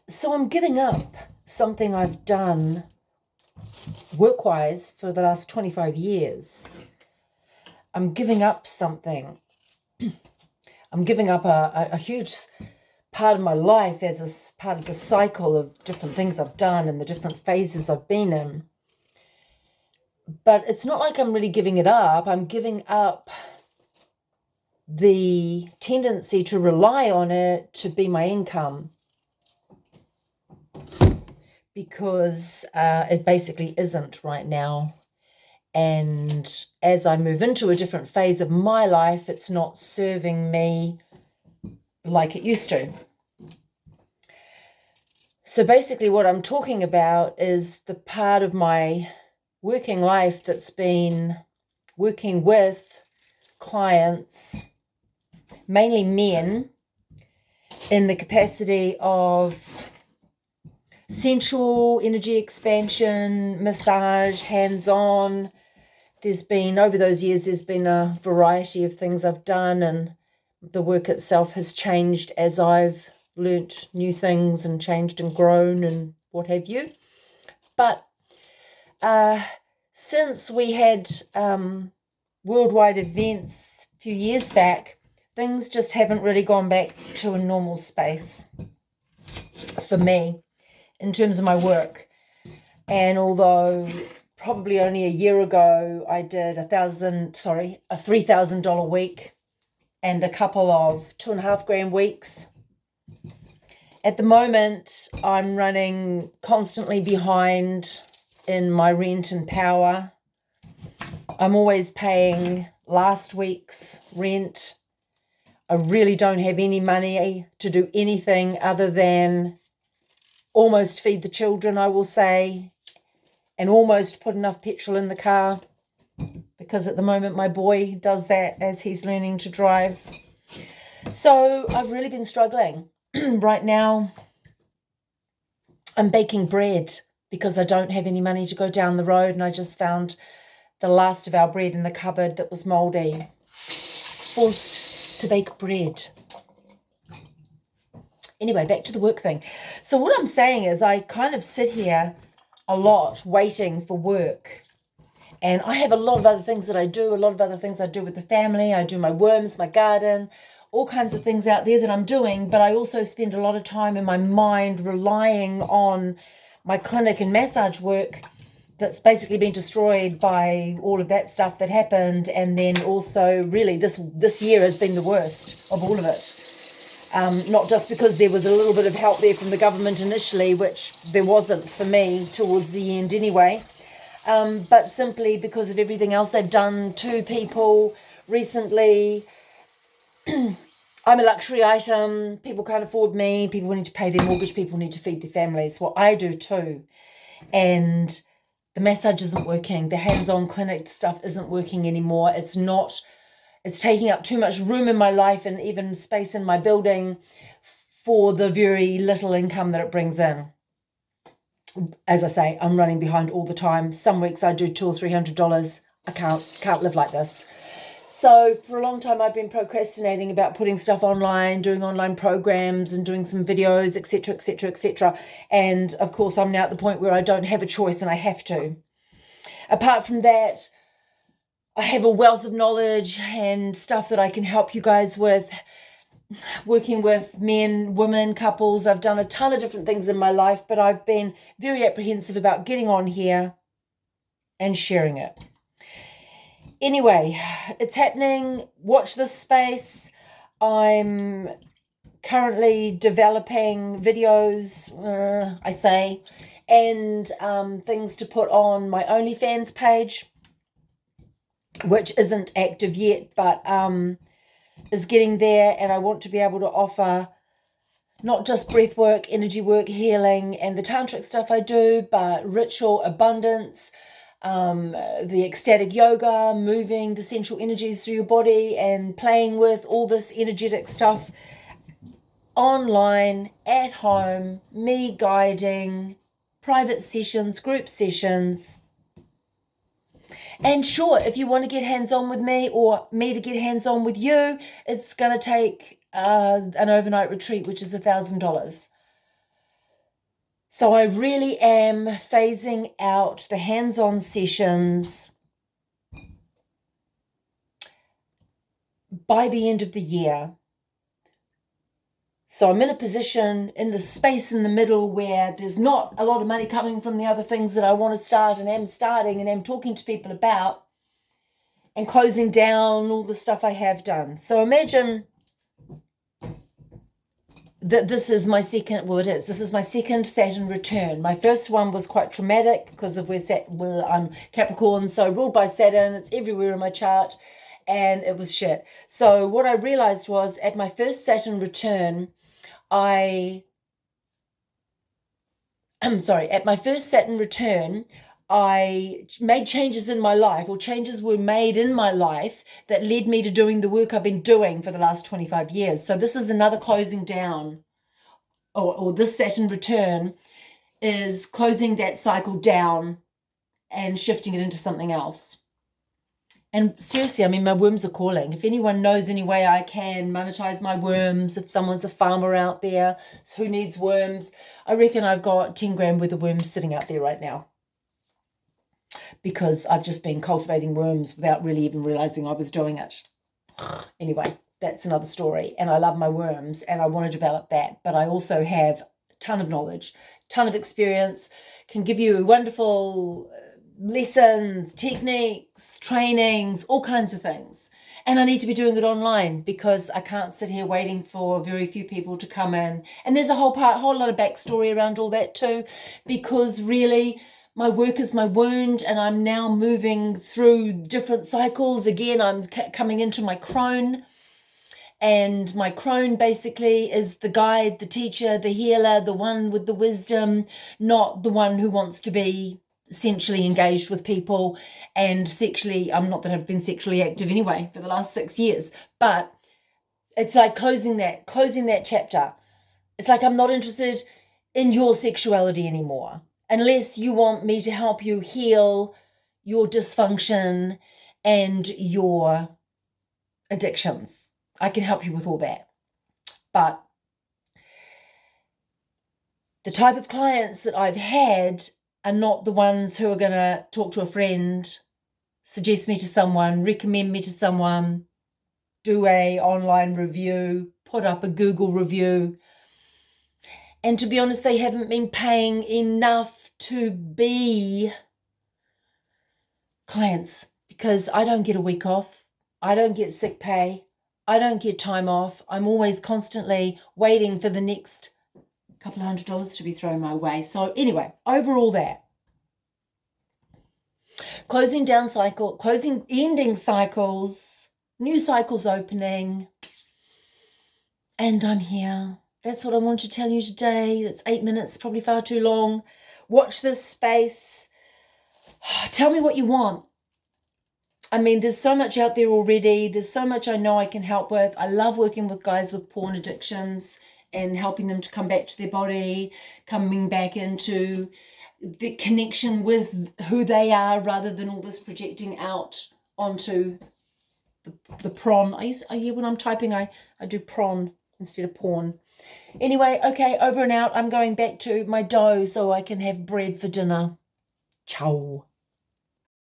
So I'm giving up something I've done work-wise for the last 25 years. I'm giving up something. I'm giving up a huge part of my life as a part of the cycle of different things I've done and the different phases I've been in. But it's not like I'm really giving it up. I'm giving up the tendency to rely on it to be my income, because it basically isn't right now. And as I move into a different phase of my life, it's not serving me like it used to. So basically what I'm talking about is the part of my working life that's been working with clients, mainly men, in the capacity of sensual energy expansion, massage, hands-on. There's been, over those years, there's been a variety of things I've done, and the work itself has changed as I've learnt new things and changed and grown and what have you. But since we had worldwide events a few years back, things just haven't really gone back to a normal space for me in terms of my work. And although probably only a year ago I did a $3,000 week and a couple of $2,500 weeks, at the moment I'm running constantly behind in my rent and power. I'm always paying last week's rent. I really don't have any money to do anything other than almost feed the children, I will say, and almost put enough petrol in the car, because at the moment my boy does that as he's learning to drive. So I've really been struggling. Right now I'm baking bread because I don't have any money to go down the road, and I just found the last of our bread in the cupboard that was mouldy. Forced to bake bread. Anyway, back to the work thing. So what I'm saying is I kind of sit here a lot waiting for work. And I have a lot of other things that I do, a lot of other things I do with the family. I do my worms, my garden, all kinds of things out there that I'm doing. But I also spend a lot of time in my mind relying on my clinic and massage work that's basically been destroyed by all of that stuff that happened. And then also really this year has been the worst of all of it. Not just because there was a little bit of help there from the government initially, which there wasn't for me towards the end anyway, but simply because of everything else they've done to people recently. I'm a luxury item. People can't afford me. People need to pay their mortgage. People need to feed their families. Well, I do too. And the massage isn't working. The hands-on clinic stuff isn't working anymore. It's taking up too much room in my life and even space in my building for the very little income that it brings in. As I say, I'm running behind all the time. Some weeks I do $200 or $300. I can't live like this. So for a long time I've been procrastinating about putting stuff online, doing online programs and doing some videos, etc., etc., etc. And of course I'm now at the point where I don't have a choice and I have to. Apart from that, I have a wealth of knowledge and stuff that I can help you guys with, working with men, women, couples. I've done a ton of different things in my life, but I've been very apprehensive about getting on here and sharing it. Anyway, it's happening. Watch this space. I'm currently developing videos, and things to put on my OnlyFans page, which isn't active yet, but is getting there. And I want to be able to offer not just breath work, energy work, healing, and the tantric stuff I do, but ritual abundance, the ecstatic yoga, moving the sensual energies through your body and playing with all this energetic stuff online, at home, me guiding, private sessions, group sessions. And sure, if you want to get hands-on with me or me to get hands-on with you, it's going to take an overnight retreat, which is $1,000. So I really am phasing out the hands-on sessions by the end of the year. So I'm in a position in the space in the middle where there's not a lot of money coming from the other things that I want to start and am starting and am talking to people about and closing down all the stuff I have done. So imagine that this is my second, well, it is. This is my second Saturn return. My first one was quite traumatic because of where I'm Capricorn, so ruled by Saturn. It's everywhere in my chart, and it was shit. So what I realized was at my first Saturn return, at my first Saturn return, I made changes in my life, or changes were made in my life that led me to doing the work I've been doing for the last 25 years. So this is another closing down, or this Saturn return is closing that cycle down and shifting it into something else. And seriously, I mean, my worms are calling. If anyone knows any way I can monetize my worms, if someone's a farmer out there who needs worms, I reckon I've got 10 grand worth of worms sitting out there right now, because I've just been cultivating worms without really even realizing I was doing it. Anyway, that's another story. And I love my worms and I want to develop that. But I also have a ton of knowledge, ton of experience, can give you wonderful lessons, techniques, trainings, all kinds of things. And I need to be doing it online because I can't sit here waiting for very few people to come in. And there's a whole lot of backstory around all that too, because really my work is my wound and I'm now moving through different cycles. Again, I'm coming into my crone. And my crone basically is the guide, the teacher, the healer, the one with the wisdom, not the one who wants to be sexually engaged with people and sexually, not that I've been sexually active anyway for the last 6 years, but it's like closing that chapter. It's like I'm not interested in your sexuality anymore, unless you want me to help you heal your dysfunction and your addictions. I can help you with all that. But the type of clients that I've had are not the ones who are going to talk to a friend, suggest me to someone, recommend me to someone, do a online review, put up a Google review. And to be honest, they haven't been paying enough to be clients, because I don't get a week off. I don't get sick pay. I don't get time off. I'm always constantly waiting for the next couple of $100 to be thrown my way. So anyway, overall that. Ending cycles, new cycles opening, and I'm here. That's what I want to tell you today. That's 8 minutes, probably far too long. Watch this space. Tell me what you want. I mean, there's so much out there already. There's so much I know I can help with. I love working with guys with porn addictions and helping them to come back to their body, coming back into the connection with who they are, rather than all this projecting out onto the prawn. When I'm typing, I do prawn instead of porn. Anyway, okay, over and out. I'm going back to my dough so I can have bread for dinner. Ciao.